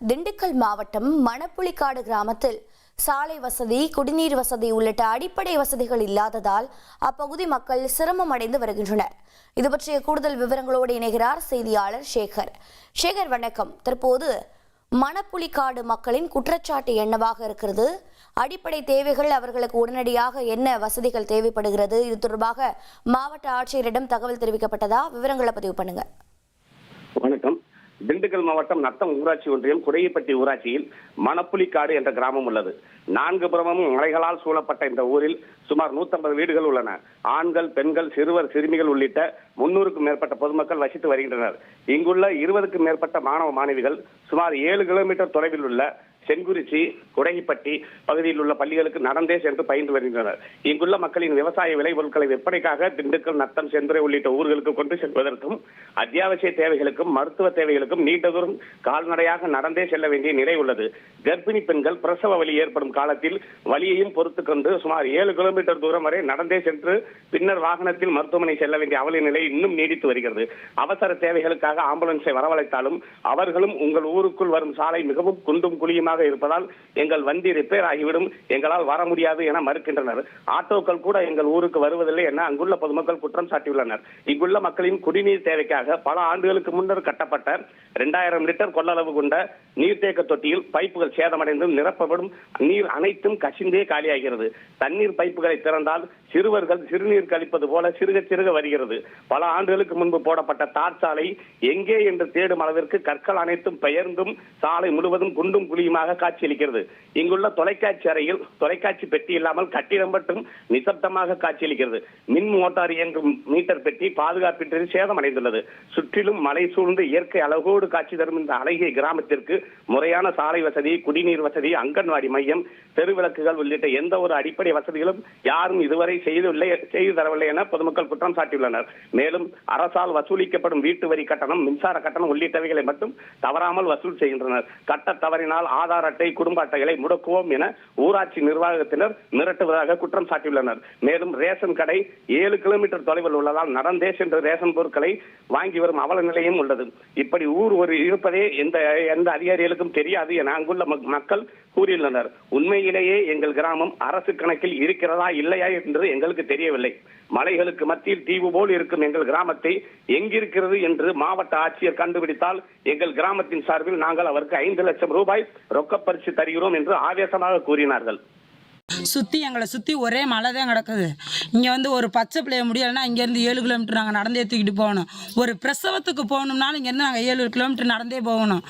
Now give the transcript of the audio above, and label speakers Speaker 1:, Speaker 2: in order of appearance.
Speaker 1: திண்டுக்கல் மாவட்டம் மணப்புலிக்காடு கிராமத்தில் சாலை வசதி, குடிநீர் வசதி உள்ளிட்ட அடிப்படை வசதிகள் இல்லாததால் அப்பகுதி மக்கள் சிரமம் அடைந்து வருகின்றனர். இது பற்றிய கூடுதல் விவரங்களோடு இணைகிறார் செய்தியாளர் சேகர். சேகர், வணக்கம். தற்போது மணப்புலிக்காடு மக்களின் குற்றச்சாட்டு என்னவாக இருக்கிறது? அடிப்படை தேவைகள் அவர்களுக்கு உடனடியாக என்ன வசதிகள் தேவைப்படுகிறது? இது தொடர்பாக மாவட்ட ஆட்சியரிடம் தகவல் தெரிவிக்கப்பட்டதா? விவரங்களை பதிவு பண்ணுங்க.
Speaker 2: வணக்கம். திண்டுக்கல் மாவட்டம் நத்தம் ஊராட்சி ஒன்றியம் குடையப்பட்டி ஊராட்சியில் மணப்புலிக்காடு என்ற கிராமம் உள்ளது. 4 புறமும் மலைகளால் சூழப்பட்ட இந்த ஊரில் சுமார் 150 வீடுகள் உள்ளன. ஆண்கள், பெண்கள், சிறுவர், சிறுமிகள் உள்ளிட்ட 300க்கும் மேற்பட்ட பொதுமக்கள் வசித்து வருகின்றனர். இங்குள்ள 20க்கும் மேற்பட்ட மாணவ மாணவிகள் சுமார் 7 கிலோமீட்டர் தொலைவில் உள்ள செங்குறிச்சி, குடைப்பட்டி பகுதியில் உள்ள பள்ளிகளுக்கு நடந்தே சென்று பயின்று வருகின்றனர். இங்குள்ள மக்களின் விவசாய விளைபொருட்களை விற்பனைக்காக திண்டுக்கல், நத்தம், செந்துறை உள்ளிட்ட ஊர்களுக்கு கொண்டு செல்வதற்கும் அத்தியாவசிய தேவைகளுக்கும் மருத்துவ தேவைகளுக்கும் நீண்ட தூரம் கால்நடையாக நடந்தே செல்ல வேண்டிய நிலை உள்ளது. கர்ப்பிணி பெண்கள் பிரசவ வலி ஏற்படும் காலத்தில் வலியையும் பொறுத்துக் கொண்டு சுமார் 7 கிலோமீட்டர் தூரம் வரை நடந்தே சென்று பின்னர் வாகனத்தில் மருத்துவமனை செல்ல வேண்டிய அவல நிலை இன்னும் நீடித்து வருகிறது. அவசர தேவைகளுக்காக ஆம்புலன்ஸை வரவழைத்தாலும் அவர்களும் உங்கள் ஊருக்குள் வரும் சாலை மிகவும் குண்டும் குழியுமாக இருப்பதால் எங்கள் வண்டி ரிப்பேர் ஆகிவிடும், எங்களால் வர முடியாது என மறுக்கின்றனர். ஆட்டோக்கள் கூட எங்கள் ஊருக்கு வருவதில்லை என அங்குள்ள பொதுமக்கள் குற்றம் சாட்டியுள்ளனர். இங்குள்ள மக்களின் குடிநீர் தேவைக்காக பல ஆண்டுகளுக்கு முன்னர் கட்டப்பட்ட 2000 லிட்டர் கொள்ளளவு கொண்ட நீர்த்தேக்க தொட்டியில் பைப்புகள் சேதமடைந்து நிரப்பப்படும் நீர் அனைத்தும் கசிந்தே காலியாகிறது. தண்ணீர் பைப்புகளை திறந்தால் சிறுவர்கள் சிறுநீர் கழிப்பது போல சிறுக சிறுக வருகிறது. பல ஆண்டுகளுக்கு முன்பு போடப்பட்ட தார் சாலை எங்கே என்று தேடும் அளவிற்கு கற்கள் அனைத்தும் பெயர்ந்தும் சாலை முழுவதும் குண்டும் குழியுமாக காட்சியளிக்கிறது. இங்குள்ள தொலைக்காட்சி அறையில் தொலைக்காட்சி பெட்டி இல்லாமல் கட்டிடம் மட்டும் நிசப்தமாக காட்சியளிக்கிறது. மின் மோட்டார் இயங்கும் மீட்டர் பெட்டி பாதுகாப்பின்றி சேதமடைந்துள்ளது. சுற்றிலும் மலை சூழ்ந்து இயற்கை அழகோடு காட்சி தரும் இந்த அழகிய கிராமத்திற்கு முறையான சாலை வசதி, குடிநீர் வசதி, அங்கன்வாடி மையம், தெருவிளக்குகள் உள்ளிட்ட எந்த ஒரு அடிப்படை வசதிகளும் யாரும் இதுவரை செய்து தரவில்லை என பொதுமக்கள் குற்றம் சாட்டியுள்ளனர். மேலும் அரசால் வசூலிக்கப்படும் வீட்டு வரி கட்டணம், மின்சார கட்டணம் உள்ளிட்டவைகளை மட்டும் தவறாமல் வசூல் செய்கின்றனர். கட்ட தவறினால் ஆதார் அட்டை, குடும்ப அட்டைகளை முடக்குவோம் என ஊராட்சி நிர்வாகத்தினர் மிரட்டுவதாக குற்றம் சாட்டியுள்ளனர். மேலும் ரேஷன் கடை 7 கிலோமீட்டர் தொலைவில் உள்ளதால் நடந்தே சென்று ரேஷன் பொருட்களை வாங்கி வரும் அவல நிலையும் உள்ளது. இப்படி ஊர் ஒரு இருப்பதே எந்த அதிகாரிகளுக்கும் தெரியாது என அங்குள்ள மக்கள் கூறியுள்ளனர். உண்மையிலேயே எங்கள் கிராமம் அரசு கணக்கில் இருக்கிறதா இல்லையா என்று எங்களுக்கு தெரியவில்லை. மலைகளுக்கு மத்தியில் தீவு போல் இருக்கும் எங்கள் கிராமத்தை எங்கிருக்கிறது என்று மாவட்ட ஆட்சியர் கண்டுபிடித்தால் எங்கள் கிராமத்தின் சார்பில் நாங்கள் அவருக்கு 5 லட்சம் ரூபாய் ரொக்க பரிசு தருகிறோம் என்று ஆவேசமாக கூறினார்கள்.
Speaker 3: எங்களை சுற்றி ஒரே மலை தான் கிடக்குது. இங்கே ஒரு பச்சை பிள்ளைய முடியலைன்னா இங்கேருந்து 7 கிலோமீட்டர் நாங்கள் நடந்தே தூக்கிட்டு போகணும். ஒரு பிரசவத்துக்கு போகணும்னாலும் இங்கேருந்து நாங்கள் 7 கிலோமீட்டர் நடந்தே போகணும்.